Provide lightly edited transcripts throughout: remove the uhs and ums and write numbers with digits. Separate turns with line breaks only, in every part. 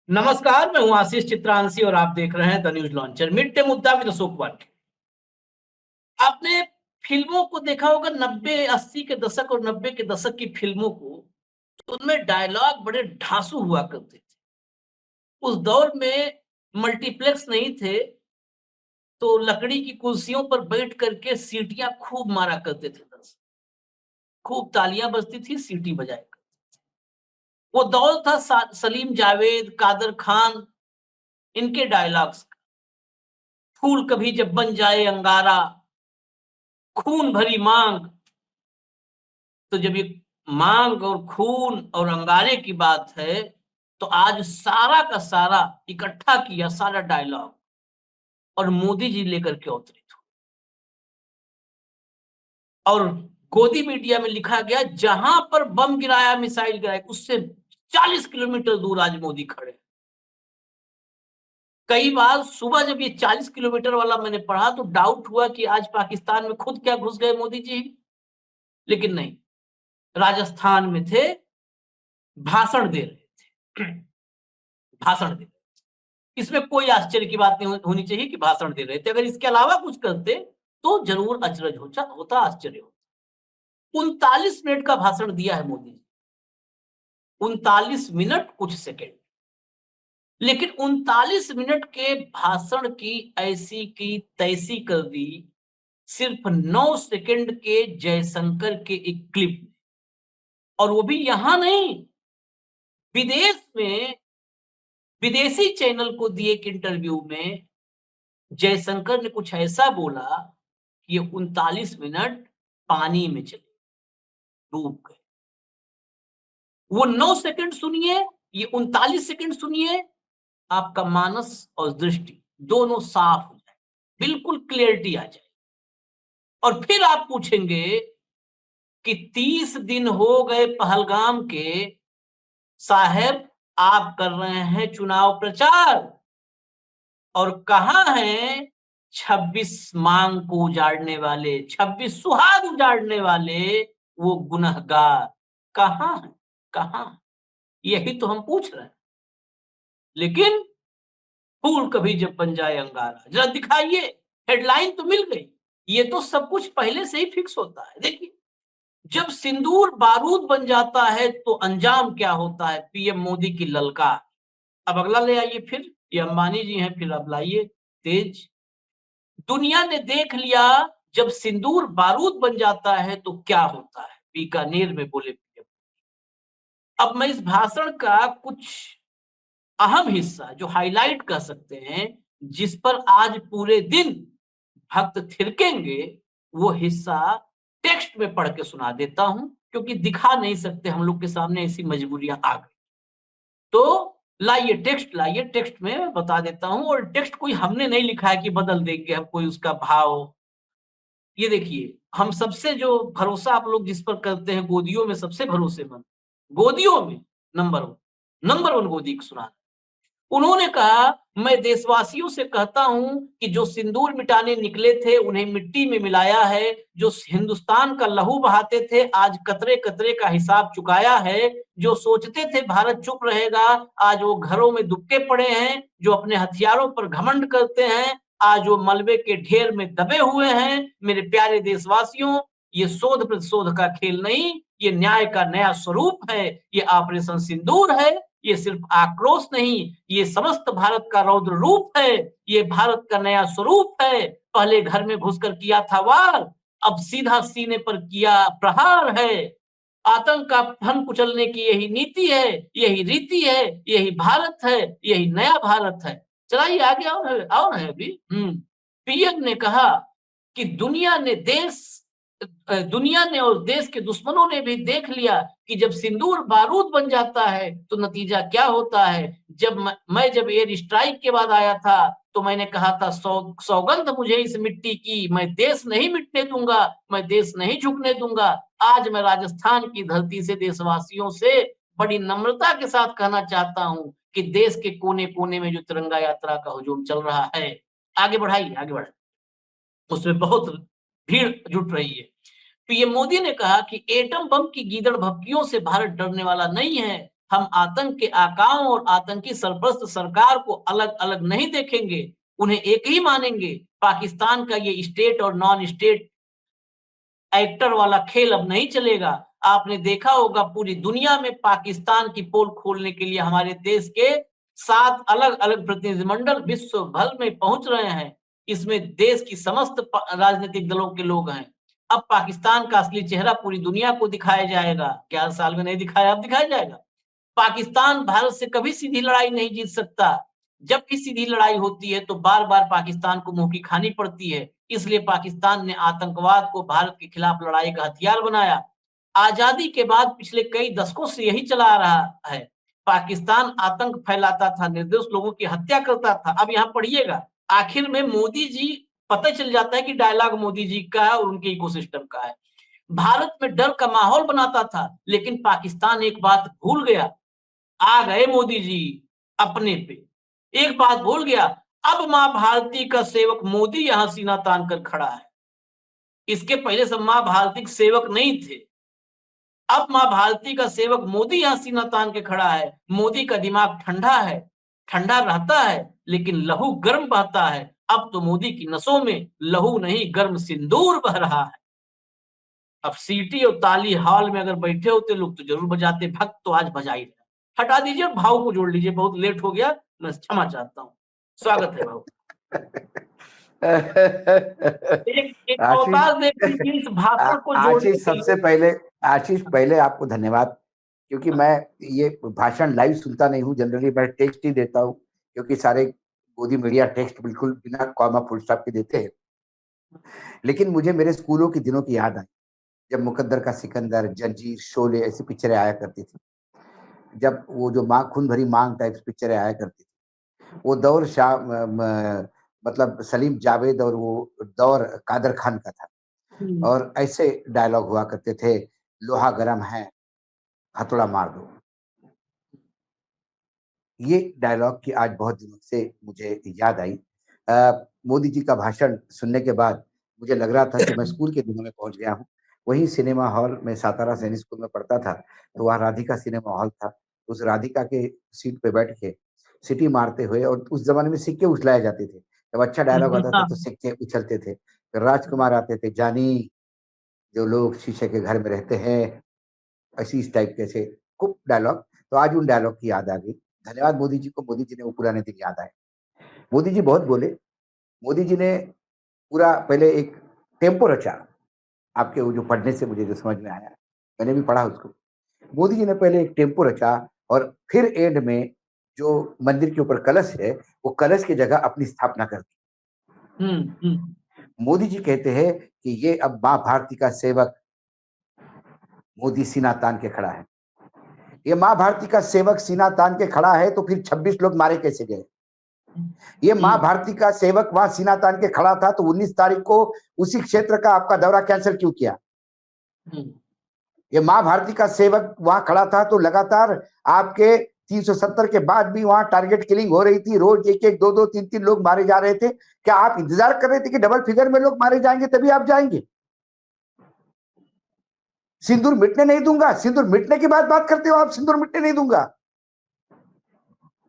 नमस्कार, मैं हूं आशीष चित्रांशी और आप देख रहे हैं the news launcher. Mid day मुद्दा विद अशोक वाट। आपने फिल्मों को देखा होगा, 90-80 के दशक और 90 के दशक की फिल्मों को, तो उनमें डायलॉग बड़े ढांसू हुआ करते थे। उस दौर में मल्टीप्लेक्स नहीं थे, तो लकड़ी की कुर्सियों पर बैठ करके सीटियां खूब मारा करते थे दर्शक। खूब तालियां बजती थी, सीटी बजाया करते। वो दौर था सलीम जावेद, कादर खान, इनके डायलॉग्स। फूल कभी जब बन जाए अंगारा, खून भरी मांग। तो जब ये मांग और खून और अंगारे की बात है, तो आज सारा का सारा इकट्ठा किया, सारा डायलॉग, और मोदी जी लेकर के अवतरित हुए। और गोदी मीडिया में लिखा गया, जहां पर बम गिराया, मिसाइल गिराया, उससे 40 किलोमीटर दूर आज मोदी खड़े हैं। कई बार सुबह जब ये 40 किलोमीटर वाला मैंने पढ़ा, तो डाउट हुआ कि आज पाकिस्तान में खुद क्या घुस गए मोदी जी। लेकिन नहीं, राजस्थान में थे, भाषण दे रहे थे। भाषण दे रहे थे। इसमें कोई आश्चर्य की बात नहीं होनी चाहिए कि भाषण दे रहे थे। अगर इसके अलावा कुछ करते तो जरूर अचरज होता, आश्चर्य होता। 39 मिनट का भाषण दिया है मोदी जी। 39 मिनट कुछ सेकेंड। लेकिन 39 मिनट के भाषण की ऐसी की तैसी कर दी सिर्फ 9 सेकेंड के जयशंकर के एक क्लिप में। और वो भी यहां नहीं, विदेश में विदेशी चैनल को दिए एक इंटरव्यू में जयशंकर ने कुछ ऐसा बोला कि ये 39 मिनट पानी में चले, डूब गए। वो 9 सेकंड सुनिए, ये 39 सेकंड सुनिए, आपका मानस और दृष्टि दोनों साफ हो जाए, बिल्कुल क्लियरिटी आ जाए। और फिर आप पूछेंगे कि 30 दिन हो गए पहलगाम के, साहब आप कर रहे हैं चुनाव प्रचार, और कहां हैं 26 मांग को उजाड़ने वाले, 26 सुहाग उजाड़ने वाले वो गुनहगार कहां है? कहां? यही तो हम पूछ रहे हैं। लेकिन फूल कभी जब बन जाए अंगारा, जरा दिखाइए। हेडलाइन तो मिल गई। ये तो सब कुछ पहले से ही फिक्स होता है। देखिए, जब सिंदूर बारूद बन जाता है तो अंजाम क्या होता है? पीएम मोदी की ललकार। अब अगला ले आइए। फिर ये अंबानी जी हैं, फिर अब लाइए तेज। दुनिया ने देख लिया, जब सिंदूर बारूद बन जाता है तो क्या होता है, बीकानेर में बोले पीएम। अब मैं इस भाषण का कुछ अहम हिस्सा जो हाईलाइट कर सकते हैं, जिस पर आज पूरे दिन भक्त थिरकेंगे, वो हिस्सा टेक्स्ट में पढ़ के सुना देता हूं, क्योंकि दिखा नहीं सकते, हम लोग के सामने ऐसी मजबूरियां आ गई। तो लाइए टेक्स्ट, लाइए टेक्स्ट में बता देता हूं। और टेक्स्ट कोई हमने नहीं लिखा है कि बदल देंगे हम कोई उसका भाव। ये देखिए, हम सबसे जो भरोसा आप लोग जिस पर करते हैं, गोदियों में सबसे भरोसेमंद, गोदियों में नंबर 1 गोदी को सुना। उन्होंने कहा, मैं देशवासियों से कहता हूं कि जो सिंदूर मिटाने निकले थे उन्हें मिट्टी में मिलाया है। जो हिंदुस्तान का लहू बहाते थे आज कतरे कतरे का हिसाब चुकाया है। जो सोचते थे भारत चुप रहेगा, आज वो घरों में दुबके पड़े हैं। जो अपने हथियारों पर घमंड करते हैं, आज वो मलबे के ढेर में दबे हुए हैं। मेरे प्यारे देशवासियों, ये शोध प्रतिशोध का खेल नहीं, ये न्याय का नया स्वरूप है। ये ऑपरेशन सिंदूर है। ये सिर्फ आक्रोश नहीं, ये समस्त भारत का रौद्र रूप है। ये भारत का नया स्वरूप है। पहले घर में घुसकर किया था वार, अब सीधा सीने पर किया प्रहार है। आतंक का फन कुचलने की यही नीति है, यही रीति है, यही भारत है, यही नया भारत है। चलाइए आगे। और है अभी। पीएम ने कहा कि दुनिया ने और देश के दुश्मनों ने भी देख लिया कि जब सिंदूर बारूद बन जाता है तो नतीजा क्या होता है। जब एयर स्ट्राइक के बाद आया था, तो मैंने कहा था, सौगंध मुझे इस मिट्टी की, मैं देश नहीं मिटने दूंगा, मैं देश नहीं झुकने दूंगा। आज मैं राजस्थान की धरती से देशवासियों से बड़ी नम्रता के साथ कहना चाहता हूं कि देश के कोने कोने में जो तिरंगा यात्रा का हुजूम चल रहा है, आगे बढ़ाइए, आगे बढ़ाइए। उसमें बहुत भीड़ जुट रही है। पीएम मोदी ने कहा कि एटम बम की गीदड़ भभकियों से भारत डरने वाला नहीं है। हम आतंक के आकाओं और आतंकी सरपरस्त सरकार को अलग अलग नहीं देखेंगे, उन्हें एक ही मानेंगे। पाकिस्तान का ये स्टेट और नॉन स्टेट एक्टर वाला खेल अब नहीं चलेगा। आपने देखा होगा पूरी दुनिया में पाकिस्तान की पोल खोलने के लिए हमारे देश के 7 अलग-अलग प्रतिनिधिमंडल विश्व भर में पहुंच रहे हैं। इसमें देश की समस्त राजनीतिक दलों के लोग हैं। अब पाकिस्तान का असली चेहरा पूरी दुनिया को दिखाया जाएगा। क्या हर साल में नहीं दिखाया, अब दिखाया जाएगा। पाकिस्तान भारत से कभी सीधी लड़ाई नहीं जीत सकता। जब भी सीधी लड़ाई होती है तो बार-बार पाकिस्तान को मुँह की खानी पड़ती है। इसलिए पाकिस्तान ने आतंकवाद को भारत के खिलाफ लड़ाई का हथियार बनाया। आज़ादी के बाद पिछले कई दशकों से यही चला आ रहा है। पाकिस्तान आतंक फैलाता था, निर्दोष लोगों की हत्या करता था। अब यहाँ पढ़िएगा, आखिर में मोदी जी पता चल जाता है कि डायलॉग मोदी जी का है और उनके इकोसिस्टम का है। भारत में डर का माहौल बनाता था, लेकिन पाकिस्तान एक बात भूल गया। आ गए मोदी जी अपने पे। एक बात भूल गया, अब माँ भारती का सेवक मोदी यहाँ सीना तान कर खड़ा है। इसके पहले सब माँ भारती के सेवक नहीं थे। अब माँ भारती का सेवक मोदी यहाँ सीना तान के खड़ा है। मोदी का दिमाग ठंडा है, ठंडा रहता है, लेकिन लहू गर्म बहता है। अब तो मोदी की नसों में लहू नहीं गर्म सिंदूर बह रहा है। अब सीटी और ताली हॉल में अगर बैठे होते लोग तो जरूर बजाते, भक्त तो आज बजा ही रहे। हटा दीजिए और भाव को जोड़ लीजिए, बहुत लेट हो गया, मैं क्षमा चाहता हूँ। स्वागत है भाव। एक
आशीष
अवतार देख लीजिए इस भाषण को जोड़ने
आशीष
के
सबसे
लिए।
पहले आशीष पहले आपको धन्यवाद, क्योंकि मैं ये भाषण लाइव सुनता नहीं हूँ, जनरली मैं टेक्स्ट ही देता हूँ, क्योंकि सारे गोदी मीडिया टेक्स्ट बिल्कुल बिना कॉमा फुल स्टॉप के देते हैं। लेकिन मुझे मेरे स्कूलों के दिनों की याद आई, जब मुकद्दर का सिकंदर, जंजीर, शोले ऐसी पिक्चरें आया करती थी। जब वो जो माँ खून भरी मांग टाइप्स पिक्चरें आया करती थी, वो दौर शाह मतलब सलीम जावेद और वो दौर कादर खान का था। और ऐसे डायलॉग हुआ करते थे, लोहा गरम है, हथौड़ा मार दो। ये डायलॉग की आज बहुत दिनों से मुझे याद आई। मोदी जी का भाषण सुनने के बाद मुझे लग रहा था कि मैं स्कूल के दिनों में पहुंच गया हूँ। वही सिनेमा हॉल में सातारा सैनिक स्कूल में पढ़ता था, तो वहाँ राधिका सिनेमा हॉल था। उस राधिका के सीट पे बैठ के सीटी मारते हुए, और उस जमाने में सिक्के उछलाए जाते थे। जब अच्छा डायलॉग आता था तो सिक्के उछलते थे। फिर राजकुमार आते थे, जानी जो लोग शीशे के घर में रहते हैं, ऐसी इस टाइप के से खूब डायलॉग। तो आज उन डायलॉग की याद आ गई। धन्यवाद मोदी जी को, मोदी जी ने वो पुराने दिन याद आए। मोदी जी बहुत बोले। मोदी जी ने पूरा पहले एक टेम्पो रचा। आपके वो जो पढ़ने से मुझे जो समझ में आया, मैंने भी पढ़ा उसको। मोदी जी ने पहले एक टेम्पो रचा, और फिर एंड में जो मंदिर के ऊपर कलश है, वो कलश की जगह अपनी स्थापना कर दी। मोदी जी कहते हैं कि ये अब माँ भारती का सेवक मोदी सीना तान के खड़ा है। ये माँ भारती का सेवक सीना तान के खड़ा है, तो फिर 26 लोग मारे कैसे गए? ये माँ भारती का सेवक वहां सीना तान के खड़ा था, तो 19 तारीख को उसी क्षेत्र का आपका दौरा कैंसिल क्यों किया? ये माँ भारती का सेवक वहां खड़ा था, तो लगातार आपके 370 के बाद भी वहां टारगेट किलिंग हो रही थी। रोज एक एक, दो दो, तीन तीन लोग मारे जा रहे थे। क्या आप इंतजार कर रहे थे कि डबल फिगर में लोग मारे जाएंगे तभी आप जाएंगे? सिंदूर मिटने नहीं दूंगा, सिंदूर मिटने की बात करते हो आप, सिंदूर मिटने नहीं दूंगा।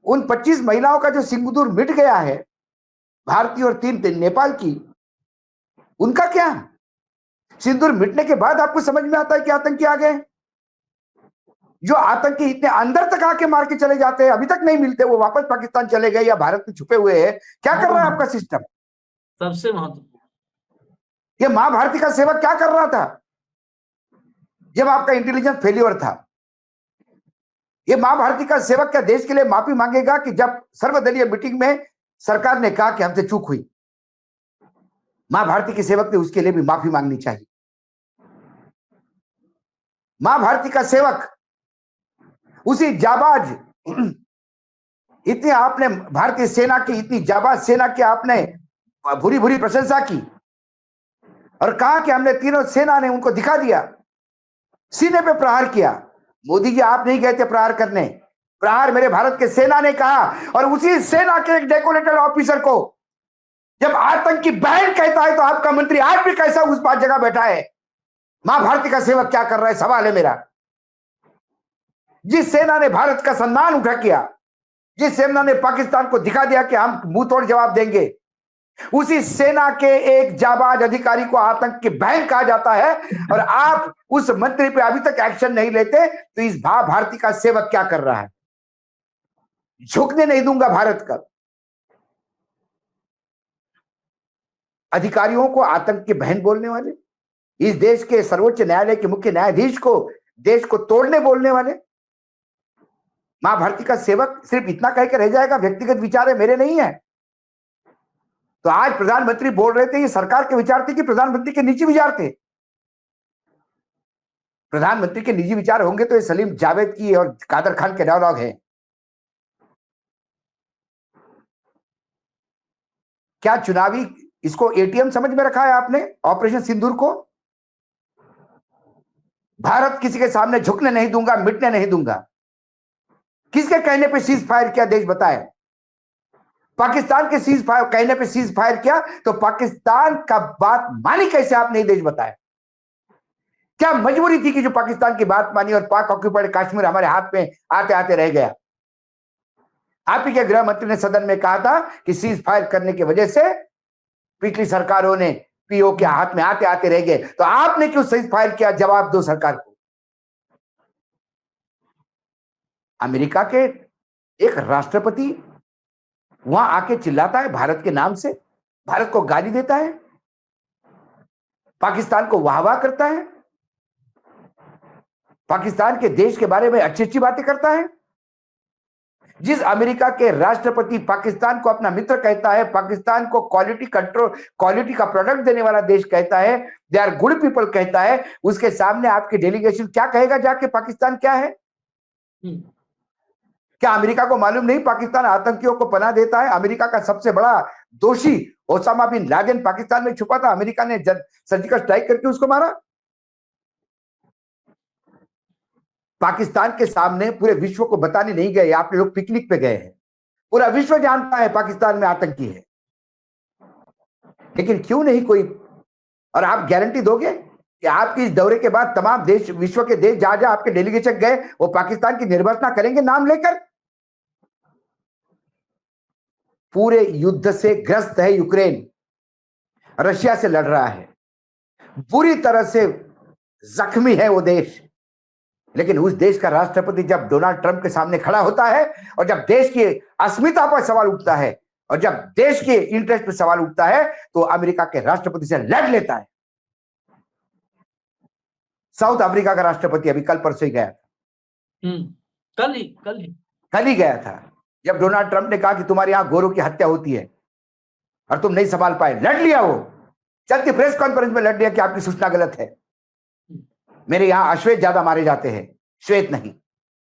उन 25 महिलाओं का जो सिंदूर मिट गया है, भारतीय और 3 नेपाल की, उनका क्या? सिंदूर मिटने के बाद आपको समझ में आता है कि आतंकी आ गए। जो आतंकी इतने अंदर तक आके मार के चले जाते हैं, अभी तक नहीं मिलते, वो वापस पाकिस्तान चले गए या भारत में छुपे हुए हैं। क्या कर रहा है आपका सिस्टम?
सबसे महत्वपूर्ण,
ये मां भारती का सेवक क्या कर रहा था जब आपका इंटेलिजेंस फेल्योर था? ये मां भारती का सेवक क्या देश के लिए माफी मांगेगा कि जब सर्वदलीय मीटिंग में सरकार ने कहा कि हमसे चूक हुई? मां भारती के सेवक ने उसके लिए भी माफी मांगनी चाहिए। मां भारती का सेवक, उसी जाबाज, इतनी आपने भारतीय सेना की, इतनी जाबाज सेना की आपने भूरी भूरी प्रशंसा की, और कहा कि हमने तीनों सेना ने उनको दिखा दिया, सीने पे प्रहार किया। मोदी जी आप नहीं गए थे प्रहार करने, प्रहार मेरे भारत के सेना ने कहा। और उसी सेना के एक डेकोरेटेड ऑफिसर को जब आतंकी बहन कहता है, तो आपका मंत्री आज भी कैसा उस बात जगह बैठा है? मां भारती का सेवक क्या कर रहा है, सवाल है मेरा। जिस सेना ने भारत का सम्मान उठा किया, जिस सेना ने पाकिस्तान को दिखा दिया कि हम मुंह तोड़ जवाब देंगे, उसी सेना के एक जाबाज अधिकारी को आतंक की बहन कहा जाता है, और आप उस मंत्री पे अभी तक एक्शन नहीं लेते, तो इस भारती का सेवक क्या कर रहा है? झुकने नहीं दूंगा भारत का। अधिकारियों को आतंक की बहन बोलने वाले, इस देश के सर्वोच्च न्यायालय के मुख्य न्यायाधीश को देश को तोड़ने बोलने वाले, मां भारती का सेवक सिर्फ इतना कहकर रह जाएगा व्यक्तिगत विचार है, मेरे नहीं है। तो आज प्रधानमंत्री बोल रहे थे ये सरकार के विचार थे कि प्रधानमंत्री के निजी विचार थे? प्रधानमंत्री के निजी विचार होंगे तो ये सलीम जावेद की और कादर खान के डायलॉग है। क्या चुनावी इसको एटीएम समझ में रखा है आपने, ऑपरेशन सिंदूर को? भारत किसी के सामने झुकने नहीं दूंगा, मिटने नहीं दूंगा। किसके कहने पे सीज फायर किया, देश बताए? पाकिस्तान के सीज फायर कहने पे सीज फायर किया, तो पाकिस्तान का बात मानी कैसे आपने, देश बताए? क्या मजबूरी थी कि जो पाकिस्तान की बात मानी और पाक ऑक्यूपाइड कश्मीर हमारे हाथ में आते आते रह गया? आप ही के गृह मंत्री ने सदन में कहा था कि सीज फायर करने की वजह से पिछली सरकारों ने पीओ के हाथ में आते आते रह गए, तो आपने क्यों सीज फायर किया? जवाब दो सरकार को। अमेरिका के एक राष्ट्रपति वहां आके चिल्लाता है भारत के नाम से, भारत को गाली देता है, पाकिस्तान को वाहवाह करता है, पाकिस्तान के देश के बारे में अच्छी अच्छी बातें करता है। जिस अमेरिका के राष्ट्रपति पाकिस्तान को अपना मित्र कहता है, पाकिस्तान को क्वालिटी कंट्रोल, क्वालिटी का प्रोडक्ट देने वाला देश कहता है, दे आर गुड पीपल कहता है, उसके सामने आपकी डेलीगेशन क्या कहेगा जाके पाकिस्तान क्या है? क्या अमेरिका को मालूम नहीं पाकिस्तान आतंकियों को पनाह देता है? अमेरिका का सबसे बड़ा दोषी ओसामा बिन लादेन पाकिस्तान में छुपा था, अमेरिका ने सर्जिकल स्ट्राइक करके उसको मारा। पाकिस्तान के सामने पूरे विश्व को बताने नहीं गए, आप लोग पिकनिक पे गए हैं, पूरा विश्व जानता है पाकिस्तान में आतंकी है, लेकिन क्यों नहीं कोई? और आप गारंटी दोगे कि आपके इस दौरे के बाद तमाम देश, विश्व के देश जहां जहां आपके डेलीगेशन गए, वो पाकिस्तान की निर्वचना करेंगे नाम लेकर? पूरे युद्ध से ग्रस्त है यूक्रेन, रशिया से लड़ रहा है, बुरी तरह से जख्मी है वो देश, लेकिन उस देश का राष्ट्रपति जब डोनाल्ड ट्रंप के सामने खड़ा होता है, और जब देश की अस्मिता पर सवाल उठता है, और जब देश के इंटरेस्ट पर सवाल उठता है, तो अमेरिका के राष्ट्रपति से लड़ लेता है। साउथ अफ्रीका का राष्ट्रपति अभी कल परसों ही गया था। कल ही गया था, जब डोनाल्ड ट्रंप ने कहा कि तुम्हारे यहां गोरों की हत्या होती है और तुम नहीं संभाल पाए, लड़ लिया वो, चलती प्रेस कॉन्फ्रेंस में लड़ लिया कि आपकी सूचना गलत है, मेरे यहां अश्वेत ज्यादा मारे जाते हैं, श्वेत नहीं,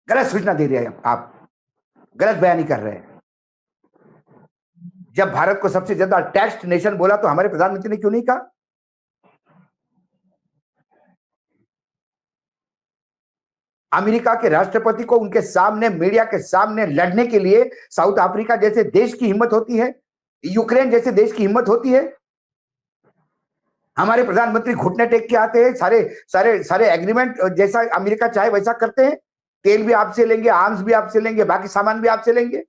गलत सूचना दे रहे हैं, आप गलत बयानी कर रहे हैं। जब भारत को सबसे ज्यादा टैक्स्ड नेशन बोला, तो हमारे प्रधानमंत्री ने क्यों नहीं कहा? अमेरिका के राष्ट्रपति को उनके सामने, मीडिया के सामने लड़ने के लिए साउथ अफ्रीका जैसे देश की हिम्मत होती है, यूक्रेन जैसे देश की हिम्मत होती है। हमारे प्रधानमंत्री घुटने टेक के आते हैं, सारे सारे सारे एग्रीमेंट जैसा अमेरिका चाहे वैसा करते हैं, तेल भी आपसे लेंगे, आर्म्स भी आपसे लेंगे, बाकी सामान भी आपसे लेंगे।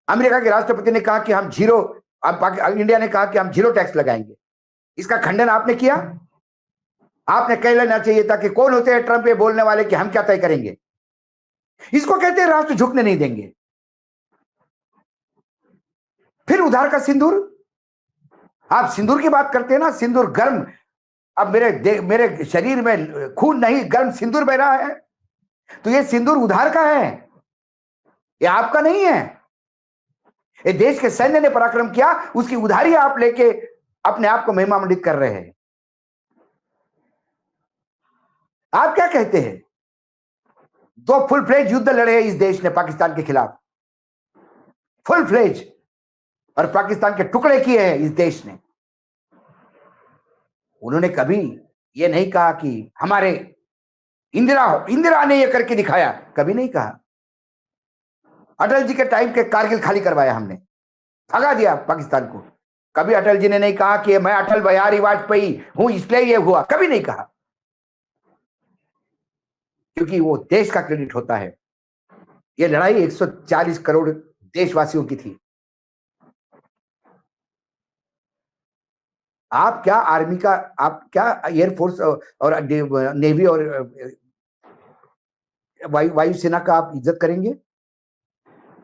अमेरिका के राष्ट्रपति ने कहा कि हम जीरो, इंडिया ने कहा कि हम जीरो टैक्स लगाएंगे, इसका खंडन आपने किया? आपने कह लेना चाहिए था कि कौन होते हैं ट्रंप ये बोलने वाले कि हम क्या तय करेंगे। इसको कहते हैं राष्ट्र झुकने नहीं देंगे। फिर उधार का सिंदूर, आप सिंदूर की बात करते हैं ना, सिंदूर गर्म, अब मेरे शरीर में खून नहीं, गर्म सिंदूर बह रहा है, तो ये सिंदूर उधार का है, ये आपका नहीं है। ये देश के सैन्य ने पराक्रम किया, उसकी उधारी आप लेके अपने आप को महिमामंडित कर रहे हैं। आप क्या कहते हैं? 2 फुल फ्लेज युद्ध लड़े इस देश ने पाकिस्तान के खिलाफ, फुल फ्लेज, और पाकिस्तान के टुकड़े किए हैं इस देश ने। उन्होंने कभी ये नहीं कहा कि हमारे इंदिरा ने ये करके दिखाया, कभी नहीं कहा। अटल जी के टाइम के कारगिल खाली करवाया हमने, भगा दिया पाकिस्तान को, कभी अटल जी ने नहीं कहा कि मैं अटल बिहारी वाजपेयी हूं इसलिए ये हुआ, कभी नहीं कहा। क्योंकि वो देश का क्रेडिट होता है। ये लड़ाई 140 करोड़ देशवासियों की थी। आप क्या आर्मी का, आप क्या एयरफोर्स और नेवी और वायुसेना का आप इज्जत करेंगे?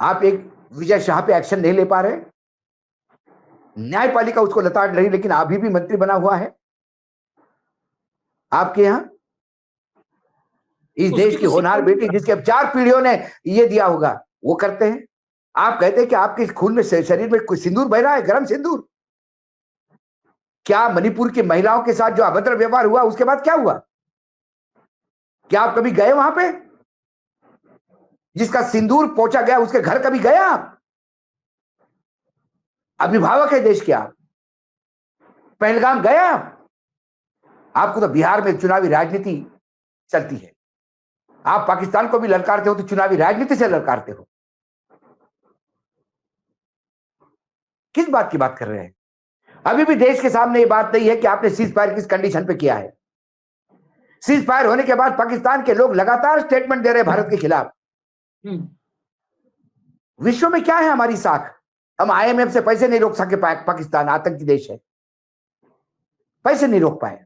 आप एक विजय शाह पे एक्शन नहीं ले पा रहे, न्यायपालिका उसको लताड़ रही, लेकिन अभी भी मंत्री बना हुआ है आपके यहां। इस देश
उसकी
की
तो
होनहार बेटी
सिक्योरिटी
जिसके अब 4 पीढ़ियों ने ये दिया होगा, वो करते हैं। आप कहते हैं कि आपके खून में, शरीर में कोई सिंदूर बह रहा है, गरम सिंदूर। क्या मणिपुर की महिलाओं के साथ जो अभद्र व्यवहार हुआ उसके बाद क्या हुआ? क्या आप कभी गए वहां पे? जिसका सिंदूर पहुंचा गया उसके घर कभी गए आप? अभिभावक है देश के आप। पहलगाम गए आप? आपको तो बिहार में चुनावी राजनीति चलती है। आप पाकिस्तान को भी ललकारते हो तो चुनावी राजनीति से ललकारते हो। किस बात की बात कर रहे हैं? अभी भी देश के सामने ये बात नहीं है कि आपने सीज फायर किस कंडीशन पे किया है। सीज फायर होने के बाद पाकिस्तान के लोग लगातार स्टेटमेंट दे रहे हैं भारत के खिलाफ। विश्व में क्या है हमारी साख? हम आईएमएफ से पैसे नहीं रोक सके, पाकिस्तान आतंकी देश है, पैसे नहीं रोक पाए।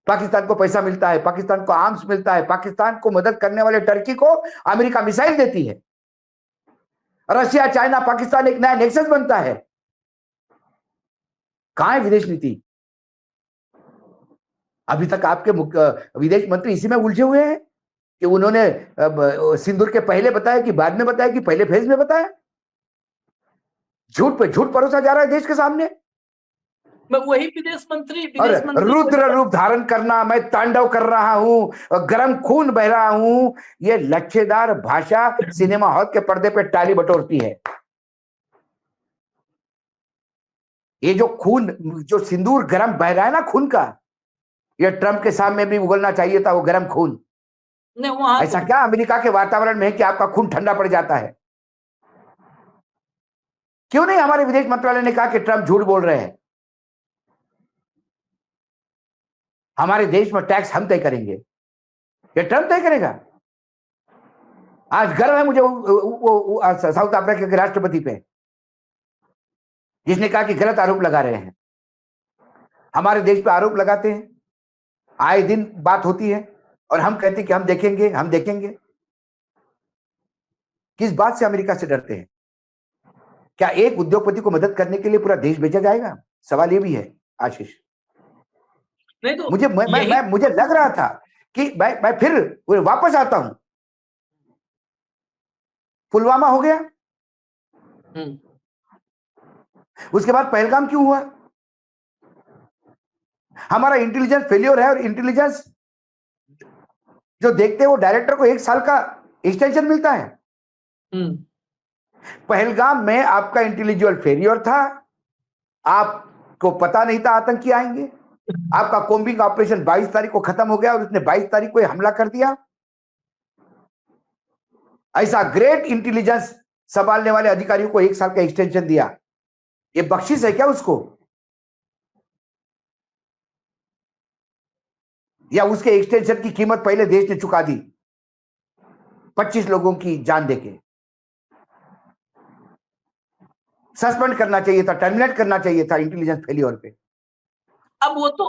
पाकिस्तान को पैसा मिलता है, पाकिस्तान को आर्म्स मिलता है, पाकिस्तान को मदद करने वाले टर्की को अमेरिका मिसाइल देती है। रशिया, चाइना, पाकिस्तान एक नया नेक्सस बनता है। कहां है विदेश नीति? अभी तक आपके विदेश मंत्री इसी में उलझे हुए हैं कि उन्होंने सिंदूर के पहले बताया कि बाद में बताया कि पहले फेज में बताया। झूठ पे झूठ परोसा जा रहा है देश के सामने।
मैं वही विदेश मंत्री
रुद्र रूप धारण करना, मैं तांडव कर रहा हूं, गर्म खून बह रहा हूं, ये लच्छेदार भाषा सिनेमा हॉल के पर्दे पे टाली बटोरती है। ये जो खून, जो सिंदूर गर्म बह रहा है ना खून का, ये ट्रंप के सामने भी उगलना चाहिए था वो गर्म खून।
नहीं, वहां
ऐसा क्या अमेरिका के वातावरण में है कि आपका खून ठंडा पड़ जाता है? क्यों नहीं हमारे विदेश मंत्रालय ने कहा कि ट्रंप झूठ बोल रहे हैं? हमारे देश में टैक्स हम तय करेंगे, ये ट्रंप तय करेगा? आज गर्व है मुझे साउथ अफ्रीका के राष्ट्रपति पे, जिसने कहा कि गलत आरोप लगा रहे हैं। हमारे देश पे आरोप लगाते हैं, आए दिन बात होती है और हम कहते हैं कि हम देखेंगे, हम देखेंगे। किस बात से अमेरिका से डरते हैं? क्या एक उद्योगपति को मदद करने के लिए पूरा देश भेजा जाएगा? सवाल ये भी है आशीष।
नहीं तो
मुझे लग रहा था कि मैं फिर वापस आता हूं। पुलवामा हो गया, उसके बाद पहलगाम क्यों हुआ? हमारा इंटेलिजेंस फेलियर है, और इंटेलिजेंस जो देखते हैं वो डायरेक्टर को 1 साल का एक्सटेंशन मिलता है। पहलगाम में आपका इंटेलेक्चुअल फेलियर था, आपको पता नहीं था आतंकी आएंगे। आपका कोम्बिंग ऑपरेशन 22 तारीख को खत्म हो गया और उसने 22 तारीख को हमला कर दिया। ऐसा ग्रेट इंटेलिजेंस संभालने वाले अधिकारियों को 1 साल का एक्सटेंशन दिया, ये बख्शिश है क्या उसको? या उसके एक्सटेंशन की कीमत पहले देश ने चुका दी 25 लोगों की जान देके? सस्पेंड करना चाहिए था, टर्मिनेट करना चाहिए था इंटेलिजेंस फेलियर पे।
अब वो तो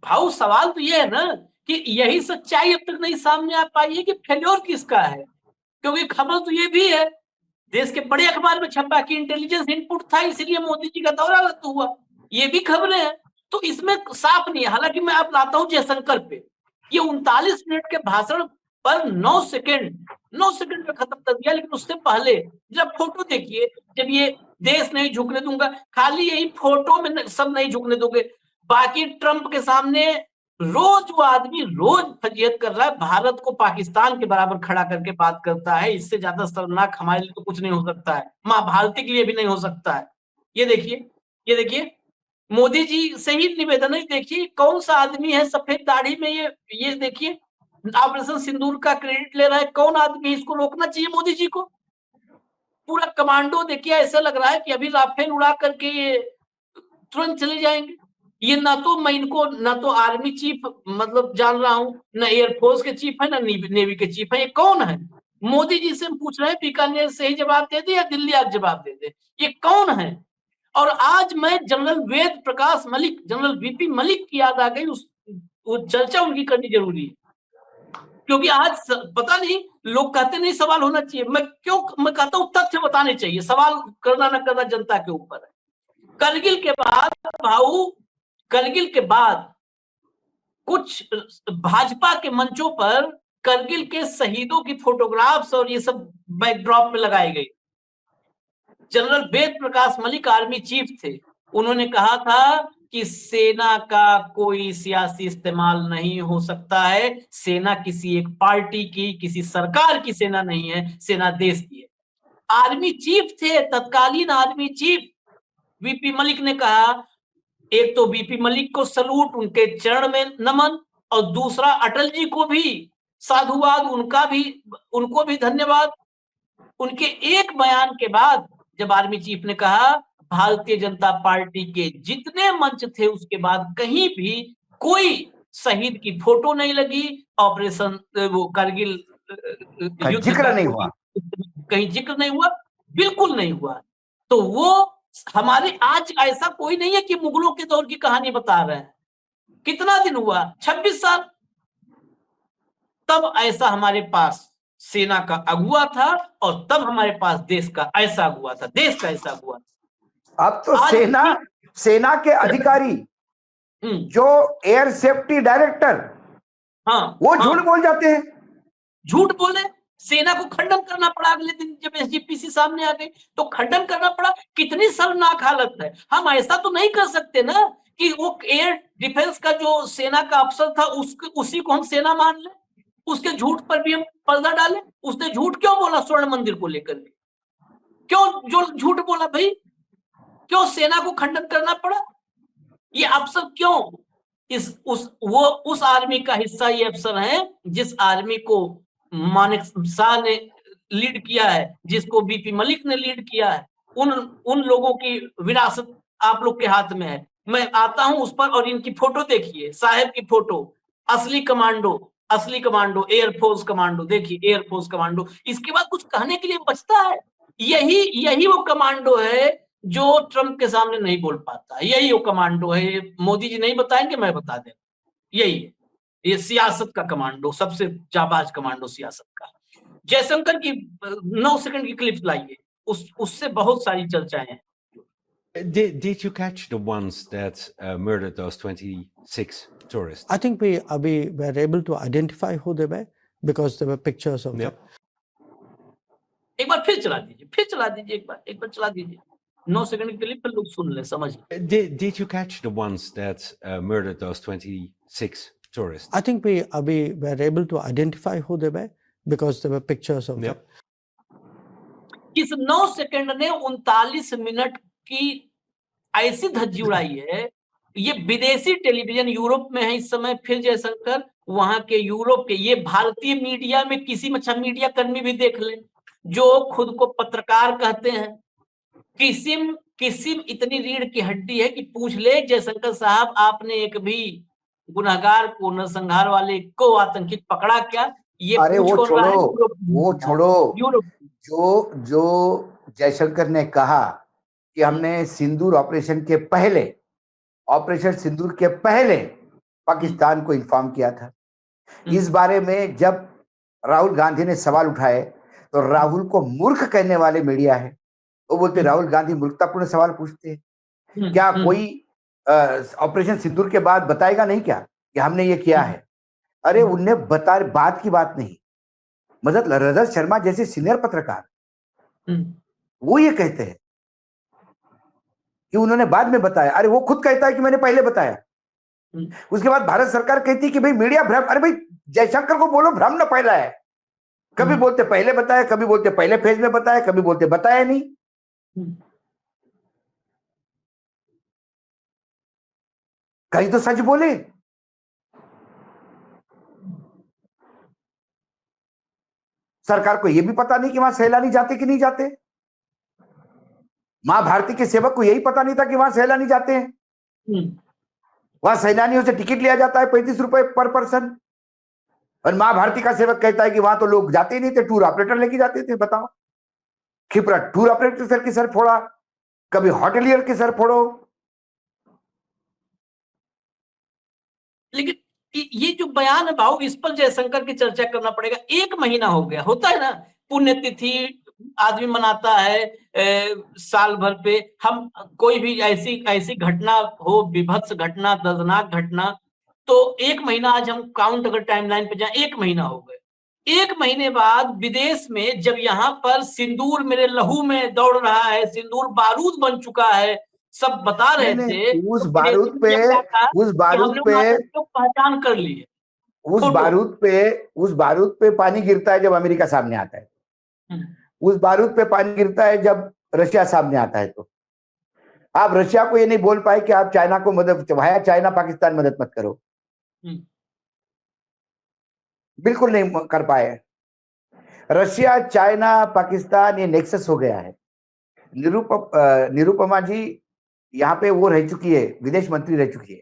भाऊ सवाल तो ये है ना कि यही सच्चाई अब तक नहीं सामने आ पाई है कि फेल्योर किसका है, क्योंकि खबर तो ये भी है, देश के बड़े अखबार में छपा कि इंटेलिजेंस इनपुट था इसलिए मोदी जी का दौरा रद्द हुआ, ये भी खबरें हैं। तो इसमें साफ नहीं है। हालांकि मैं अब लाता हूं जयशंकर पे, ये 39 मिनट के भाषण पर 9 सेकंड में खत्म कर दिया। लेकिन उससे पहले जब फोटो देखिए, जब ये देश नहीं झुकने दूंगा, खाली यही फोटो में सब नहीं झुकने दोगे, बाकी ट्रंप के सामने रोज वो आदमी रोज फजीहत कर रहा है, भारत को पाकिस्तान के बराबर खड़ा करके बात करता है। इससे ज्यादा शर्मनाक हमारे लिए तो कुछ नहीं हो सकता है, मां भारती के लिए भी नहीं हो सकता है। ये देखिए, ये देखिए, मोदी जी से ही निवेदन है। देखिए कौन सा आदमी है सफेद दाढ़ी में, ये देखिए ऑपरेशन सिंदूर का क्रेडिट ले रहा है। कौन आदमी, इसको रोकना चाहिए मोदी जी को। पूरा कमांडो देखिए, ऐसा लग रहा है कि अभी राफेल उड़ा करके ये तुरंत चले जाएंगे। ये ना तो मैं इनको ना तो आर्मी चीफ मतलब जान रहा हूं, ना एयरफोर्स के चीफ है, ना नेवी के चीफ है। ये कौन है? मोदी जी से हम पूछ रहे हैं, बीकानेर से ही जवाब दे दे या दिल्ली आज जवाब दे दे, ये कौन है? और आज मैं general Ved Prakash Malik, general VP Malik की याद आ गई, वो चर्चा उनकी करनी जरूरी है। क्योंकि आज पता नहीं, लोग कहते नहीं सवाल होना चाहिए, मैं कहता हूं तथ्य बताने चाहिए, सवाल करना ना करना जनता के ऊपर है। करगिल के बाद भाऊ, करगिल के बाद कुछ भाजपा के मंचों पर करगिल के शहीदों की फोटोग्राफ्स और ये सब बैकड्रॉप में लगाए गए। General Ved Prakash Malik army chief थे, उन्होंने कहा था कि सेना का कोई सियासी इस्तेमाल नहीं हो सकता है, सेना किसी एक पार्टी की, किसी सरकार की सेना नहीं है, सेना देश की है। आर्मी चीफ थे, तत्कालीन आर्मी चीफ वीपी मलिक ने कहा, एक तो वीपी मलिक को सलूट, उनके चरण में नमन, और दूसरा अटल जी को भी साधुवाद, उनको भी धन्यवाद। उनके एक बयान के बाद जब आर्मी चीफ ने कहा, भारतीय जनता पार्टी के जितने मंच थे उसके बाद कहीं भी कोई शहीद की फोटो नहीं लगी, ऑपरेशन वो करगिल
का
युद्ध
जिक्र
का
नहीं
कोई
हुआ।
कहीं जिक्र नहीं हुआ, बिल्कुल नहीं हुआ। तो वो हमारे आज ऐसा कोई नहीं है कि मुगलों के दौर की कहानी बता रहे हैं। कितना दिन हुआ? 26 साल। तब ऐसा हमारे पास सेना का अगुआ था, और तब हमारे पास देश का ऐसा अगुआ था, देश का ऐसा अगुआ था।
अब तो
आज
सेना के अधिकारी, जो एयर सेफ्टी डायरेक्टर, वो झूठ बोल जाते हैं।
झूठ बोले, सेना को खंडन करना पड़ा। अगले दिन जब एसजीपीसी सामने आ गई तो खंडन करना पड़ा। कितनी शर्मनाक हालत है। हम ऐसा तो नहीं कर सकते ना कि वो एयर डिफेंस का जो सेना का अफसर था उसी को हम सेना मान ले, उसके झूठ पर भी हम पर्दा डालें। उसने झूठ क्यों बोला स्वर्ण मंदिर को लेकर के? क्यों जो झूठ बोला भाई? क्यों सेना को खंडन करना पड़ा? ये अफसर क्यों उस आर्मी का हिस्सा ये अफसर है जिस आर्मी को मानेक शाह ने लीड किया है, जिसको बीपी मलिक ने लीड किया है। उन लोगों की विरासत आप लोग के हाथ में है। मैं आता हूं उस पर, और इनकी फोटो देखिए, साहब की फोटो, असली कमांडो, असली कमांडो, एयरफोर्स कमांडो, देखिए एयरफोर्स कमांडो। इसके बाद कुछ कहने के लिए बचता है? यही यही वो कमांडो है जो ट्रंप के सामने नहीं बोल पाता। यही वो कमांडो है, मोदी जी नहीं बताएंगे, मैं बता दे, यही है। ये सियासत का कमांडो, सबसे जाबाज कमांडो सियासत का। जयशंकर की 9 सेकंड की क्लिप लाइए, उससे बहुत सारी चर्चाएं हैं।
Did you catch the ones that murdered those 26 tourists?
I think we were able to identify who they were because there were pictures of them.
एक बार फिर चला दीजिए, एक बार चला दीजिए। 9 सेकंड की क्लिप पर लोग सुन ले, समझ।
Did you catch the ones that murdered those 26 tourists?
I think we were able to identify who they were because there were pictures of them.
इस 9 सेकंड ने 39 मिनट की ऐसी धज्जी उड़ाई है। ये विदेशी टेलीविजन यूरोप में है इस समय, फिर जयशंकर वहां के यूरोप के, ये भारतीय मीडिया में किसी अच्छा मीडिया कर्मी भी देख ले जो खुद को पत्रकार कहते हैं, किसिम इतनी रीढ़ की हड्डी है कि पूछ ले जयशंकर साहब, आपने एक भी गुनहगार को, नरसंहार वाले को आतंकित पकड़ा क्या? ये
अरे वो छोड़ो,
यूरोप।
जो जयशंकर ने कहा कि हमने सिंदूर ऑपरेशन के पहले पाकिस्तान को इन्फॉर्म किया था। इस बारे में जब राहुल गांधी ने सवाल उठाए तो राहुल को मूर्ख कहने वाले मीडिया है, वो बोलते राहुल गांधी मूर्खतापूर्ण सवाल पूछते हैं। क्या कोई ऑपरेशन सिंदूर के बाद बताएगा नहीं क्या कि हमने ये किया है? अरे उनने बात की बात नहीं, मतलब रजत शर्मा जैसे सीनियर पत्रकार वो ये कहते हैं कि उन्होंने बाद में बताया। अरे वो खुद कहता है कि मैंने पहले बताया। उसके बाद भारत सरकार कहती है कि भाई मीडिया भ्रम। अरे भाई जयशंकर को बोलो भ्रम न फैला है। कभी बोलते पहले बताया, कभी बोलते पहले फेज में बताया, कभी बोलते बताया नहीं। कहीं तो सच बोले। सरकार को यह भी पता नहीं कि वहां सैलानी जाते कि नहीं जाते। मां भारती के सेवक को यही पता नहीं था कि वहां सैलानी जाते हैं। वहां सेनानियों से टिकट लिया जाता है 35 रुपए पर पर्सन, और मां भारती का सेवक कहता है कि वहां तो लोग जाते ही नहीं थे, टूर ऑपरेटर लेके जाते थे। बताओ, खिपरा टूर ऑपरेटर सर के सर फोड़ा, कभी होटलियर के सर फोड़ो।
लेकिन ये जो बयान है भाऊ, इस पर जयशंकर की चर्चा करना पड़ेगा। 1 महीना हो गया, होता है ना, पुण्यतिथि आदमी मनाता है साल भर पे। हम कोई भी ऐसी ऐसी घटना हो, विभत्स घटना, दर्दनाक घटना, तो 1 महीना आज हम काउंट अगर टाइमलाइन पे जाए, 1 महीना हो गए। 1 महीने बाद विदेश में जब यहाँ पर सिंदूर मेरे लहू में दौड़ रहा है, सिंदूर बारूद बन चुका है, सब बता रहे
नहीं
थे,
नहीं,
तो विदेशी मीडिया क्या था कि हमने उन आतंकियों को पहचान कर ली है।
उस
फोटो।
बारूद पे पानी गिरता है जब अमेरिका सामने आता है, उस बारूद पे पानी गिरता है जब रशिया सामने आता है। तो आप रशिया को ये नहीं बोल पाए कि आप चाइना को मदद, भाया चाइना पाकिस्तान मदद मत करो, बिल्कुल नहीं कर पाए। रशिया, चाइना, पाकिस्तान, ये नेक्सस हो गया है। निरुपमा जी यहाँ पे वो रह चुकी है, विदेश मंत्री रह चुकी है।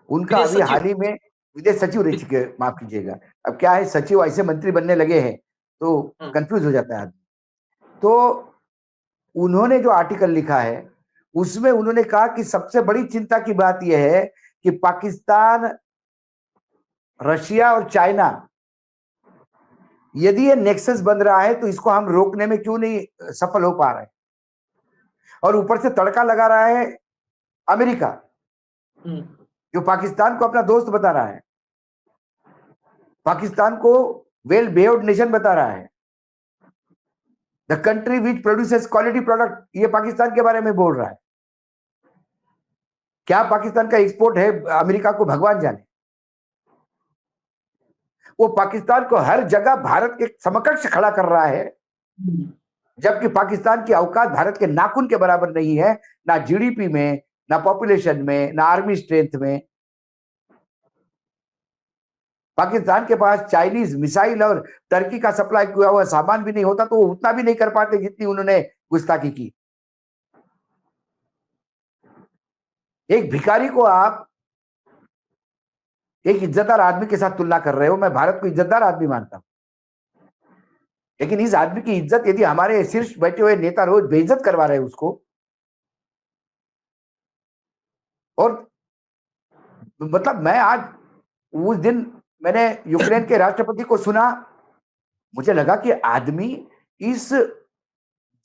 उनका
विदेश
अभी
सचिव।
हाल ही में विदेश सचिव रह चुके हैं, माफ कीजिएगा। अब क्या है, सचिव ऐसे मंत्री बनने लगे हैं तो कंफ्यूज हो जाता है आदमी। तो उन्होंने जो आर्टिकल लिखा है उसमें उन्होंने कहा कि सबसे बड़ी चिंता की बात यह है कि पाकिस्तान, रशिया और चाइना, यदि ये नेक्सस बन रहा है तो इसको हम रोकने में क्यों नहीं सफल हो पा रहे, और ऊपर से तड़का लगा रहा है अमेरिका, जो पाकिस्तान को अपना दोस्त बता रहा है, पाकिस्तान को वेल बिहेव्ड नेशन बता रहा है, the country which produces quality product, ये पाकिस्तान के बारे में बोल रहा है। क्या पाकिस्तान का एक्सपोर्ट है अमेरिका को भगवान जाने। वो पाकिस्तान को हर जगह भारत के समकक्ष खड़ा कर रहा है, जबकि पाकिस्तान की औकात भारत के नाखून के बराबर नहीं है, ना जीडीपी में, ना पॉपुलेशन में, ना आर्मी स्ट्रेंथ में। पाकिस्तान के पास चाइनीज मिसाइल और टर्की का सप्लाई किया हुआ सामान भी नहीं होता तो वो उतना भी नहीं कर पाते जितनी उन्होंने गुस्ताखी की। एक भिखारी को आप एक इज्जतदार आदमी के साथ तुलना कर रहे हो। मैं भारत को इज्जतदार आदमी मानता हूं, लेकिन इस आदमी की इज्जत यदि हमारे शीर्ष बैठे हुए नेता रोज बेइज्जत करवा रहे हैं उसको, और मतलब मैं आज उस दिन मैंने यूक्रेन के राष्ट्रपति को सुना, मुझे लगा कि आदमी इस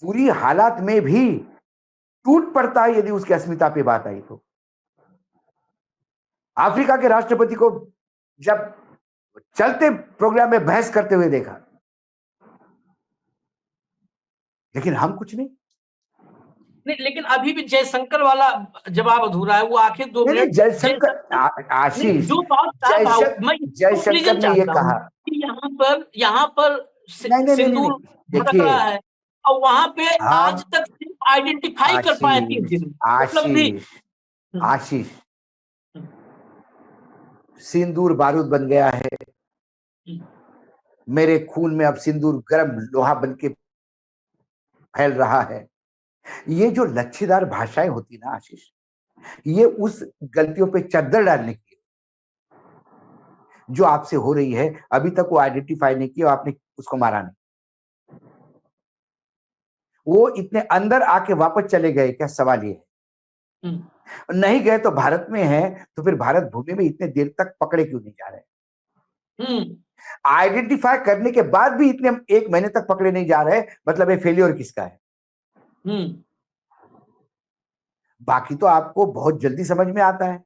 बुरी हालात में भी टूट पड़ता है यदि उसकी अस्मिता पे बात आई तो। अफ्रीका के राष्ट्रपति को जब चलते प्रोग्राम में बहस करते हुए देखा, लेकिन हम कुछ नहीं।
लेकिन अभी भी जयशंकर वाला जवाब अधूरा है। वो आखिर 2
नहीं,
मिनट
जयशंकर आशीष,
जो बात था भाव, मैं
जयशंकर ने ये कहा
कि यहाँ पर
नहीं,
सिंदूर भड़क
देखिए,
रहा है, और वहां पे आज
हम
तक सिर्फ आइडेंटिफाई कर पाए 3 दिन उपलब्धि।
आशीष, सिंदूर बारूद बन गया है, मेरे खून में अब सिंदूर गर्म लोहा बन के फैल रहा है। ये जो लच्छेदार भाषाएं होती ना आशीष, ये उस गलतियों पे चद्दर डालने के लिए जो आपसे हो रही है, अभी तक वो आइडेंटिफाई नहीं किया, आपने उसको मारा नहीं, वो इतने अंदर आके वापस चले गए क्या, सवाल ये है। नहीं गए तो भारत में है, तो फिर भारत भूमि में इतने देर तक पकड़े क्यों नहीं जा रहे। आइडेंटिफाई करने के बाद भी इतने 1 महीने तक पकड़े नहीं जा रहे, मतलब ये फेलियर किसका है। बाकी तो आपको बहुत जल्दी समझ में आता है।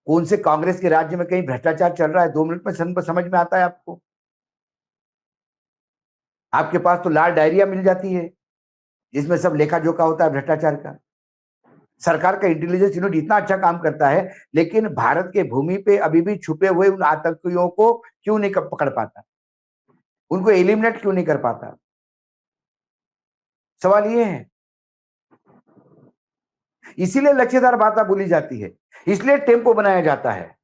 कौन से कांग्रेस के राज्य में कहीं भ्रष्टाचार चल रहा है, 2 मिनट में समझ में आता है आपको। आपके पास तो लाल डायरिया मिल जाती है जिसमें सब लेखा जोखा होता है भ्रष्टाचार का। सरकार का इंटेलिजेंस यूनिट इतना अच्छा काम करता है, लेकिन भारत के भूमि पे अभी भी छुपे हुए उन आतंकियों को क्यों नहीं पकड़ पाता, उनको एलिमिनेट क्यों नहीं कर पाता। सवाल ये है। इसीलिए लच्छेदार बातें बोली जाती है, इसलिए टेम्पो बनाया जाता है।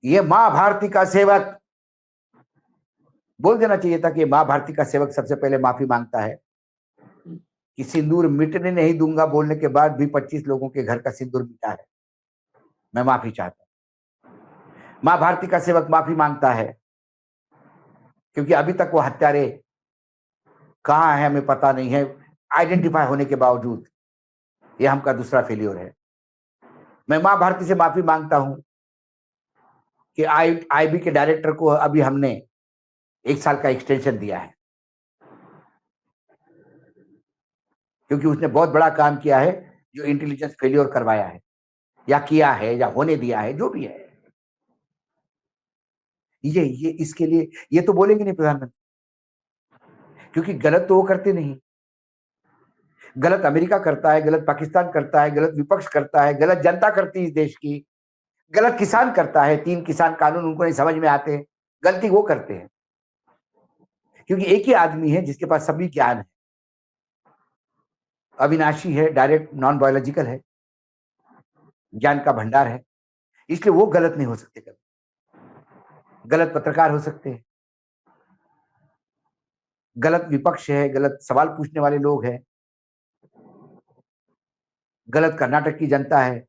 ये मां भारती का सेवक बोल देना चाहिए था कि मां भारती का सेवक सबसे पहले माफी मांगता है कि सिंदूर मिटने नहीं दूंगा बोलने के बाद भी 25 लोगों के घर का सिंदूर मिटा है। मैं माफी चाहता हूं। मां भारती का सेवक माफी मांगता है, क्योंकि अभी तक वो हत्यारे कहां है हमें पता नहीं है, आइडेंटिफाई होने के बावजूद। ये हमका दूसरा फेलियर है। मैं मां भारती से माफी मांगता हूं कि आईबी के डायरेक्टर को अभी हमने 1 साल का एक्सटेंशन दिया है, क्योंकि उसने बहुत बड़ा काम किया है, जो इंटेलिजेंस फेलियर करवाया है या किया है या होने दिया है, जो भी है। ये इसके लिए ये तो बोलेंगे नहीं प्रधानमंत्री, क्योंकि गलत तो वो करते नहीं। गलत अमेरिका करता है, गलत पाकिस्तान करता है, गलत विपक्ष करता है, गलत जनता करती है इस देश की, गलत किसान करता है। 3 किसान कानून उनको नहीं समझ में आते, गलती वो करते हैं, क्योंकि एक ही आदमी है जिसके पास सभी ज्ञान है, अविनाशी है, डायरेक्ट नॉन बायोलॉजिकल है, ज्ञान का भंडार है, इसलिए वो गलत नहीं हो सकते। कभी गलत पत्रकार हो सकते हैं, गलत विपक्ष है, गलत सवाल पूछने वाले लोग हैं, गलत कर्नाटक की जनता है,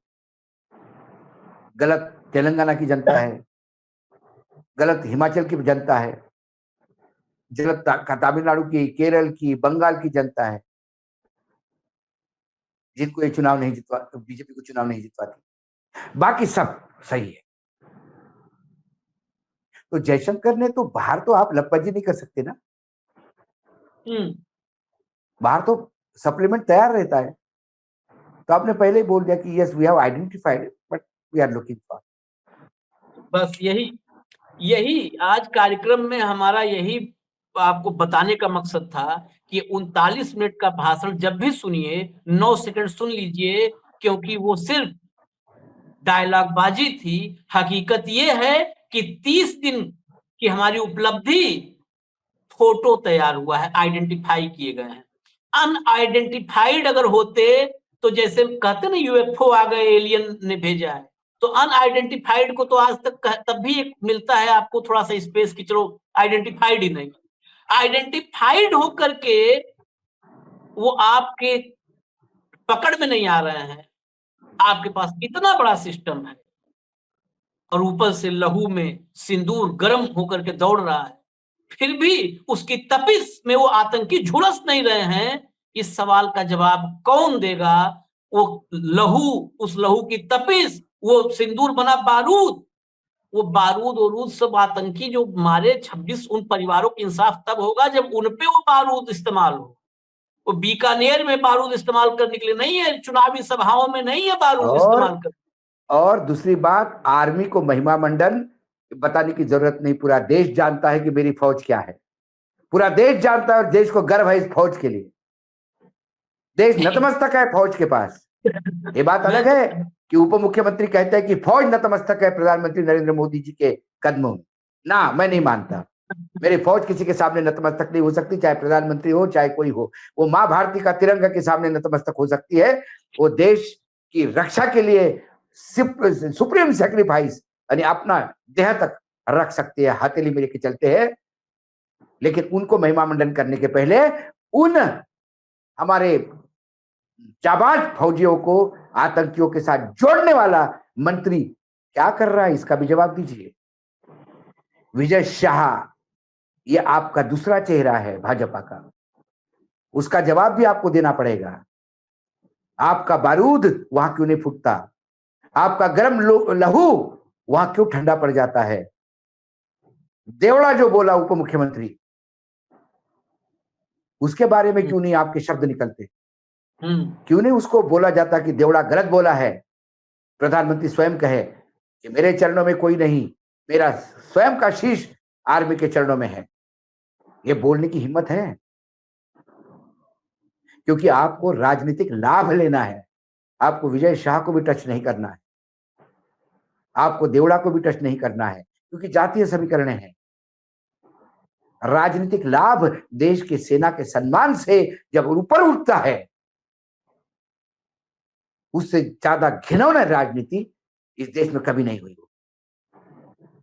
गलत तेलंगाना की जनता है, गलत हिमाचल की जनता है, गलत तमिलनाडु की, केरल की, बंगाल की जनता है, जिनको ये चुनाव नहीं जितवा, बीजेपी को चुनाव नहीं जितवाती। बाकी सब सही है। तो जयशंकर ने तो बाहर तो आप लपबाजी नहीं कर सकते ना, बाहर तो सप्लीमेंट तैयार रहता है। तो आपने पहले ही बोल दिया कि yes we have identified but we are looking for.
बस यही आज कार्यक्रम में हमारा यही आपको बताने का मकसद था कि 39 मिनट का भाषण जब भी सुनिए 9 सेकंड सुन लीजिए, क्योंकि वो सिर्फ डायलॉग बाजी थी। हकीकत ये है कि 30 दिन की हमारी उपलब्धि फोटो तैयार हुआ है, आइडेंटिफाई किए गए हैं। अनआइडेंटिफाइड अगर होते तो जैसे कहते ना यूएफओ आ गए, एलियन ने भेजा है, तो अनआइडेंटिफाइड को तो आज तक तब भी एक मिलता है आपको थोड़ा सा स्पेस की, चलो आइडेंटिफाइड ही नहीं। आइडेंटिफाइड होकर के वो आपके पकड़ में नहीं आ रहे हैं। आपके पास इतना बड़ा सिस्टम है और ऊपर से लहू में सिंदूर गर्म होकर के दौड़ रहा है, फिर भी उसकी तपिश में वो आतंकी झुलस नहीं रहे हैं। इस सवाल का जवाब कौन देगा? वो लहू, उस लहू की तपिश, वो सिंदूर बना बारूद, वो बारूद वरूद सब आतंकी जो मारे 26, उन परिवारों को इंसाफ तब होगा जब उन पे वो बारूद इस्तेमाल हो। वो बीकानेर में बारूद इस्तेमाल करने के लिए नहीं है, चुनावी सभाओं में नहीं है बारूद इस्तेमाल कर।
और दूसरी बात, आर्मी को महिमा मंडन बताने की जरूरत नहीं, पूरा देश जानता है कि मेरी फौज क्या है। पूरा देश जानता है और देश को गर्व है इस फौज के लिए। देश नतमस्तक है फौज के पास। ये बात अलग है कि उप मुख्यमंत्री कहते हैं कि फौज नतमस्तक है प्रधानमंत्री नरेंद्र मोदी जी के कदमों में। ना, मैं नहीं मानता। मेरी फौज किसी के सामने नतमस्तक नहीं हो सकती, चाहे प्रधानमंत्री हो चाहे कोई हो। वो मां भारती का तिरंगा के सामने नतमस्तक हो सकती है। वो देश की रक्षा के लिए सुप्रीम सैक्रिफाइस यानी अपना देह तक रख सकते हैं, हथेली में लेके चलते हैं। लेकिन उनको महिमा मंडन करने के पहले उन हमारे जाबाज फौजियों को आतंकियों के साथ जोड़ने वाला मंत्री क्या कर रहा है, इसका भी जवाब दीजिए। विजय शाह, ये आपका दूसरा चेहरा है भाजपा का, उसका जवाब भी आपको देना पड़ेगा। आपका बारूद वहां क्यों नहीं फूटता? आपका गर्म लहू वहां क्यों ठंडा पड़ जाता है? देवड़ा जो बोला उप मुख्यमंत्री, उसके बारे में क्यों नहीं आपके शब्द निकलते? क्यों नहीं उसको बोला जाता कि देवड़ा गलत बोला है? प्रधानमंत्री स्वयं कहे कि मेरे चरणों में कोई नहीं, मेरा स्वयं का शीश आर्मी के चरणों में है। ये बोलने की हिम्मत है, क्योंकि आपको राजनीतिक लाभ लेना है। आपको विजय शाह को भी टच नहीं करना है, आपको देवड़ा को भी टच नहीं करना है, क्योंकि जातीय समीकरण है। राजनीतिक लाभ देश की सेना के सम्मान से जब ऊपर उठता है, उससे ज्यादा घिनौना राजनीति इस देश में कभी नहीं हुई।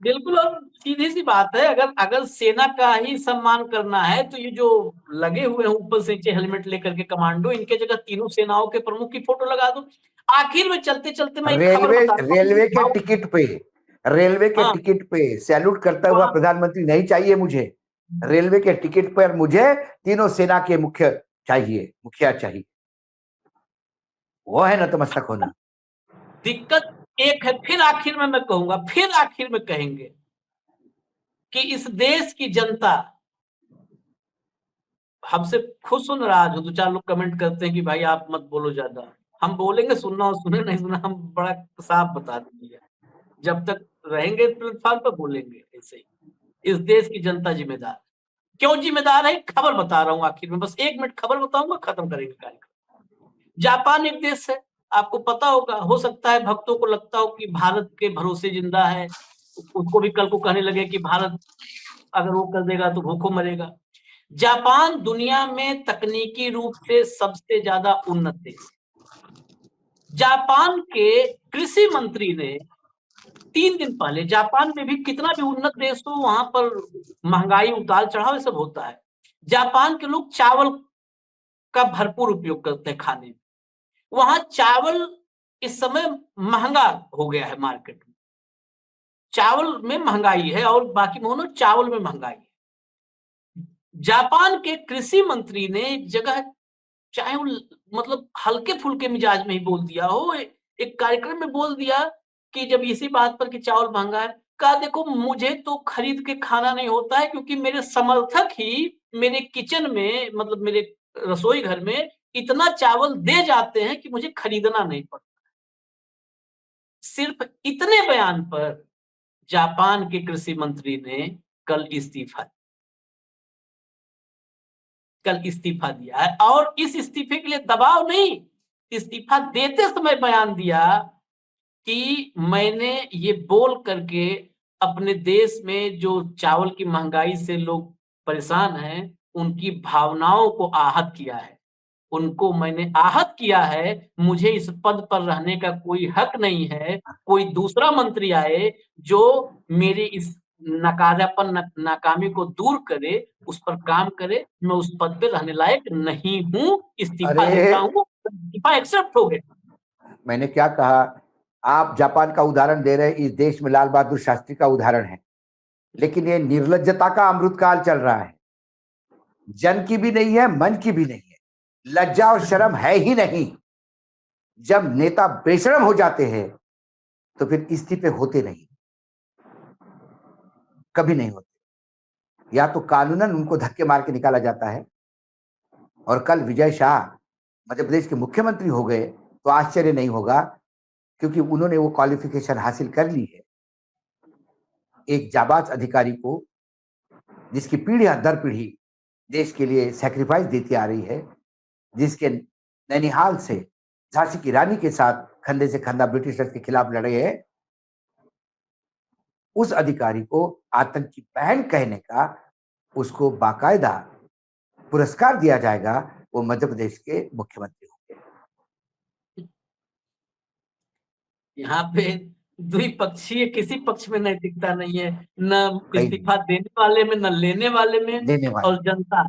बिल्कुल। और सीधी सी बात है, अगर अगर सेना का ही सम्मान करना है तो ये जो लगे हुए हैं ऊपर से नीचे हेलमेट लेकर के कमांडो, इनके जगह तीनों सेनाओं के प्रमुख की फोटो लगा दो। आखिर में चलते चलते मैं एक खबर
रेलवे
बताता
रेलवे के
हूँ।
टिकट पे रेलवे के
हाँ,
टिकट पे सैल्यूट करता हुआ
वहाँ
प्रधानमंत्री नहीं चाहिए मुझे। रेलवे के टिकट पर मुझे तीनों सेना के मुखिया चाहिए। वो है नतमस्तक होना।
दिक्कत एक है, फिर आखिर में मैं कहूंगा, फिर आखिर में कहेंगे कि इस देश की जनता हमसे खुद सुन रहा है। जो दो चार लोग कमेंट करते हैं कि भाई आप मत बोलो ज्यादा, हम बोलेंगे, सुनना और सुने, नहीं सुना हम बड़ा साफ बता देंगे। जब तक रहेंगे प्लेटफॉर्म पर बोलेंगे ऐसे ही। इस देश की जनता जिम्मेदार। क्यों जिम्मेदार है, खबर बता रहा हूं आखिर में, बस 1 मिनट खबर बताऊंगा, खत्म करेंगे कार्यक्रम। जापान एक देश है, आपको पता होगा, हो सकता है भक्तों को लगता हो कि भारत के भरोसे जिंदा है, उसको भी कल को कहने लगे कि भारत अगर वो कर देगा तो भूखों मरेगा। जापान दुनिया में तकनीकी रूप से सबसे ज्यादा उन्नत देश है। जापान के कृषि मंत्री ने 3 दिन पहले, जापान में भी कितना भी उन्नत देश हो वहां पर महंगाई उतार चढ़ाव ये सब होता है, जापान के लोग चावल का भरपूर उपयोग करते हैं खाने में। वहां चावल इस समय महंगा हो गया है, मार्केट में चावल में महंगाई है, और बाकी मोनो चावल में महंगाई है। जापान के कृषि मंत्री ने एक जगह, चाहे वो मतलब हल्के फुल्के मिजाज में ही बोल दिया हो, एक कार्यक्रम में बोल दिया कि जब इसी बात पर कि चावल महंगा है, कहा देखो मुझे तो खरीद के खाना नहीं होता है, क्योंकि मेरे समर्थक ही मेरे किचन में, मतलब मेरे रसोई घर में इतना चावल दे जाते हैं कि मुझे खरीदना नहीं पड़ता। सिर्फ इतने बयान पर जापान के कृषि मंत्री ने कल इस्तीफा दिया है, और इस इस्तीफे के लिए दबाव नहीं, इस्तीफा देते समय बयान दिया कि मैंने ये बोल करके अपने देश में जो चावल की महंगाई से लोग परेशान हैं, उनकी भावनाओं को आहत किया है। उनको मैंने आहत किया है, मुझे इस पद पर रहने का कोई हक नहीं है। कोई दूसरा मंत्री आए जो मेरे इस नाकामी को दूर करे, उस पर काम करे, मैं उस पद पे रहने लायक नहीं हूँ, इस्तीफा
अरे
देता हूँ। इस्तीफा एक्सेप्ट हो गया।
मैंने क्या कहा? आप जापान का उदाहरण दे रहे हैं, इस देश में लाल बहादुर शास्त्री का उदाहरण है, लेकिन ये निर्लज्जता का अमृतकाल चल रहा है। जन की भी नहीं है, मन की भी नहीं है, लज्जा और शर्म है ही नहीं। जब नेता बेशर्म हो जाते हैं तो फिर इस्तीफे होते नहीं, कभी नहीं होते। या तो कानूनन उनको धक्के मार के निकाला जाता है, और कल विजय शाह मध्य प्रदेश के मुख्यमंत्री हो गए तो आश्चर्य नहीं होगा, क्योंकि उन्होंने वो क्वालिफिकेशन हासिल कर ली है। एक जाबाज अधिकारी को, जिसकी पीढ़ी दर पीढ़ी देश के लिए सैक्रिफाइस देती आ रही है, जिसके नैनीहाल से झांसी की रानी के साथ कंधे से कंधा ब्रिटिशर्स के खिलाफ लड़े हैं, उस अधिकारी को आतंकी बहन कहने का उसको बाकायदा पुरस्कार दिया जाएगा। वो मध्य प्रदेश के मुख्यमंत्री होंगे।
यहाँ पे द्विपक्षीय किसी पक्ष में नैतिकता नहीं है, न
कहीं
इस्तीफा देने वाले में, न लेने वाले में।
देने वाले
और जनता,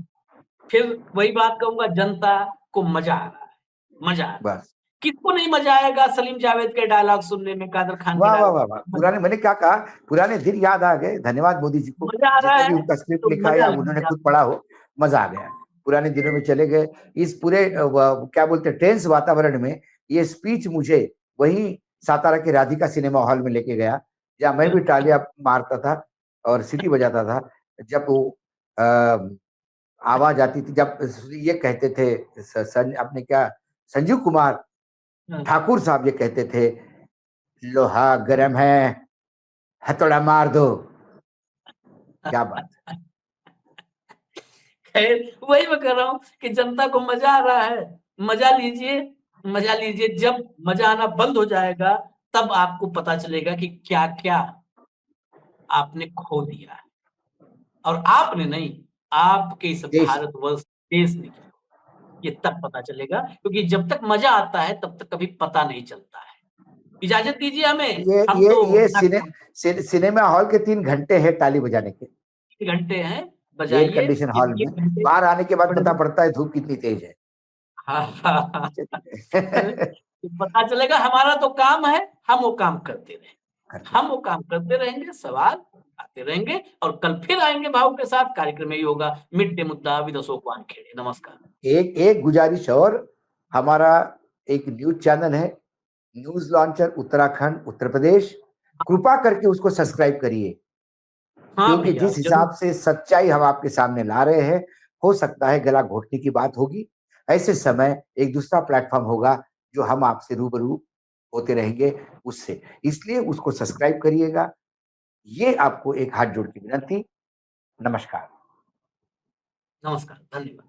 फिर वही बात कहूंगा, जनता को मजा आ रहा है, मजा आ रहा है।
बस।
किसको नहीं मजा आएगा सलीम जावेद के डायलॉग सुनने में, कादर खान के
वाह वाह
डायलॉग?
वाह वाह, पुराने, मैंने क्या कहा, पुराने दिन याद आ गए। धन्यवाद मोदी जी को,
मजा आ रहा
जिसने भी
है
उनका स्क्रिप्ट
तो
लिखा है
मजा
या उन्होंने
लीजिए आप।
खुद पढ़ा हो, मजा आ गया। पुराने दिनों में चले गए। इस पूरे क्या बोलते हैं, टेंस वातावरण में ये स्पीच मुझे वही सातारा के राधिका सिनेमा हॉल में लेके गया, जहाँ मैं भी तालियां मारता था और सीटी बजाता था जब वो आवाज आती थी, जब ये कहते थे अपने क्या, संजीव कुमार
हाँ।
ठाकुर साहब ये कहते थे, लोहा गर्म है, हथौड़ा मार दो। क्या बात है।
खैर, वही मैं कर रहा हूँ कि जनता को मजा आ रहा है, मजा लीजिए, मजा लीजिए। जब मजा आना बंद हो जाएगा तब आपको पता चलेगा कि क्या क्या आपने खो दिया है। और आपने नहीं, आपके इस
देश
भारतवर्ष देश ने किया, ये तब पता चलेगा, क्योंकि जब तक मजा आता है तब तक कभी पता नहीं चलता है। इजाजत दीजिए हमें।
ये
हम
ये
तो
ये सिनेमा हॉल के 3 घंटे हैं ताली बजाने के,
3 घंटे हैं,
एयर
बजाइए
कंडीशन हॉल
1
में।
घंटे।
बाहर आने के बाद पता पड़ता है धूप कितनी तेज है।
हाँ, हाँ, हाँ।
चलिए।
तो पता चलेगा हमारा तो काम है, हम वो काम करते रहें।
करते
हम वो काम करते रहेंगे, सवाल आते रहेंगे और कल फिर आएँगे भाव के साथ। कार्यक्रम यही होगा, मिड-डे मुद्दा विद अशोक वानखेड़े। नमस्कार।
एक एक गुजारिश और, हमारा एक न्यूज़ चैनल है, न्यूज़ लॉन्चर उत्तराखंड उत्तर प्रदेश, कृपा करके उसको सब्सक्राइब करिए।
हाँ
क्योंकि
भैया,
जिस हिसाब
ज़रूर।
से सच्चाई हम आपके सामने ला रहे हैं, हो सकता है गला घोटने की बात होगी। ऐसे समय एक दूसरा प्लेटफ़ॉर्म होगा जो हम आपसे रूबरू होते रहेंगे उससे। इसलिए उसको सब्सक्राइब करिएगा। ये आपको एक हाथ जोड़ के विनती। नमस्कार।
नमस्कार, धन्यवाद।